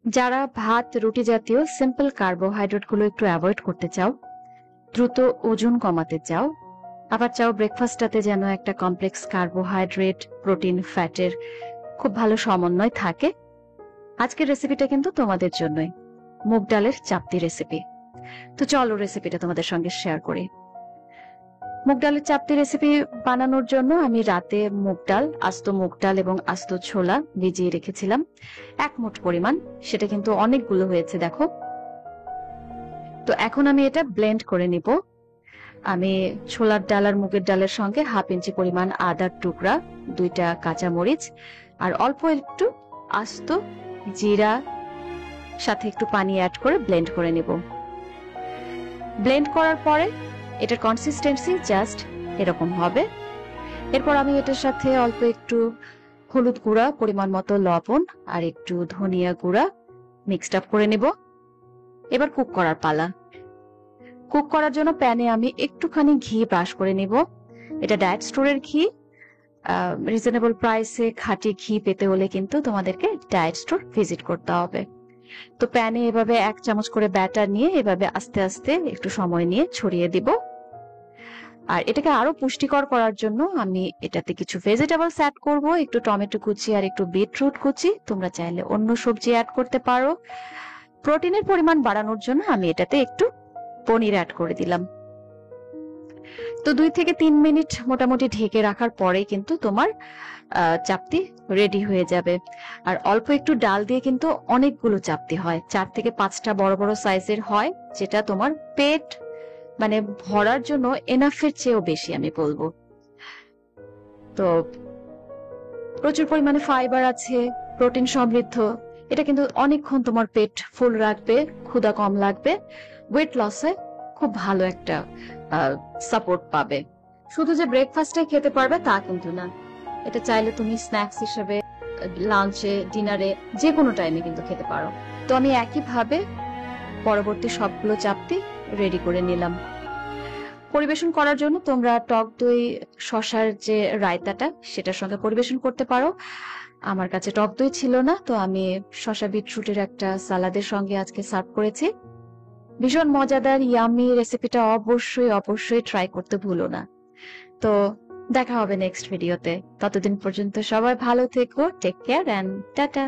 যারা ভাত রুটি জাতীয় সিম্পল কার্বোহাইড্রেট গুলো একটু অ্যাভয়েড করতে চাও, দ্রুত ওজন কমাতে চাও, আবার চাও ব্রেকফাস্টটাতে যেন একটা কমপ্লেক্স কার্বোহাইড্রেট প্রোটিন ফ্যাটের খুব ভালো সমন্বয় থাকে, আজকের রেসিপিটা কিন্তু তোমাদের জন্যই। মুগ ডালের চাপ্তি রেসিপি। তো চলো রেসিপিটা তোমাদের সঙ্গে শেয়ার করি। মুগ ডালের চাপ্তি রেসিপি বানানোর জন্য আমি রাতে আস্ত মুগ ডাল এবং আস্ত ছোলা ভিজিয়ে রেখেছিলাম 1 মুঠ পরিমাণ। সেটা কিন্তু অনেকগুলো হয়েছে দেখো। তো এখন আমি এটা ব্লেন্ড করে নিব। আমি ছোলার ডাল আর মুগের ডালের সঙ্গে 1/2 ইঞ্চি পরিমাণ আদার টুকরা, 2টা কাঁচা মরিচ আর অল্প একটু আস্ত জিরা সাথে একটু পানি অ্যাড করে ব্লেন্ড করে নিব। ব্লেন্ড করার পরে এটার কনসিস্টেন্সি জাস্ট এরকম হবে। এরপর আমি এটার সাথে অল্প একটু হলুদ গুঁড়া, পরিমাণ মতো লবণ আর একটু ধনিয়া গুঁড়া মিক্সড আপ করে নেব। এবার কুক করার পালা। কুক করার জন্য প্যানে আমি একটুখানি ঘি ব্রাশ করে নিব। এটা ডায়েট স্টোরের ঘি। রিজনেবল প্রাইসে খাঁটি ঘি পেতে হলে কিন্তু তোমাদেরকে ডায়েট স্টোর ভিজিট করতে হবে। তো প্যানে এভাবে 1 চামচ করে ব্যাটার নিয়ে এভাবে আস্তে আস্তে একটু সময় নিয়ে ছড়িয়ে দিব। আর এটাকে আরো পুষ্টিকর করার জন্য আমি এটাতে কিছু ভেজিটেবলস অ্যাড করব, একটু টমেটো কুচি আর একটু বিটরুট কুচি। তোমরা চাইলে অন্য সবজি অ্যাড করতে পারো। প্রোটিনের পরিমাণ বাড়ানোর জন্য আমি এটাতে একটু পনির অ্যাড করে দিলাম। তো 2 থেকে 3 মিনিট মোটামুটি ঢেকে রাখার পরে কিন্তু তোমার চাপ্তি রেডি হয়ে যাবে। আর অল্প একটু ডাল দিয়ে কিন্তু অনেকগুলো চাপ্তি হয়, 4 থেকে 5টা বড় বড় সাইজের হয়, যেটা তোমার পেট মানে ভরার জন্য এনাফের চেয়েও বেশি আমি বলবো। তো প্রচুর পরিমাণে ফাইবার আছে, প্রোটিন সমৃদ্ধ। এটা কিন্তু অনেকক্ষণ তোমার পেট ফুল রাখবে, ক্ষুধা কম লাগবে, ওয়েট লসে খুব ভালো একটা সাপোর্ট পাবে। শুধু যে ব্রেকফাস্টে খেতে পারবে তা কিন্তু না, এটা চাইলে তুমি স্ন্যাক্স হিসেবে লাঞ্চে, ডিনারে, যে কোনো টাইমে কিন্তু খেতে পারো। তো আমি একইভাবে পরবর্তী সবগুলো চাপ্তি রেডি করে নিলাম। পরিবেশন করার জন্য তোমরা টক দই, শসার যে রায়তাটা সেটার সঙ্গে পরিবেশন করতে পারো। আমার কাছে টক দই ছিল না, তো আমি শসা বিটরুটের একটা সালাদের সঙ্গে আজকে সার্ভ করেছি। ভীষণ মজাদার ইয়ামি রেসিপিটা অবশ্যই অবশ্যই ট্রাই করতে ভুলো না। তো দেখা হবে নেক্সট ভিডিওতে। ততদিন পর্যন্ত সবাই ভালো থেকো। Take care and tata.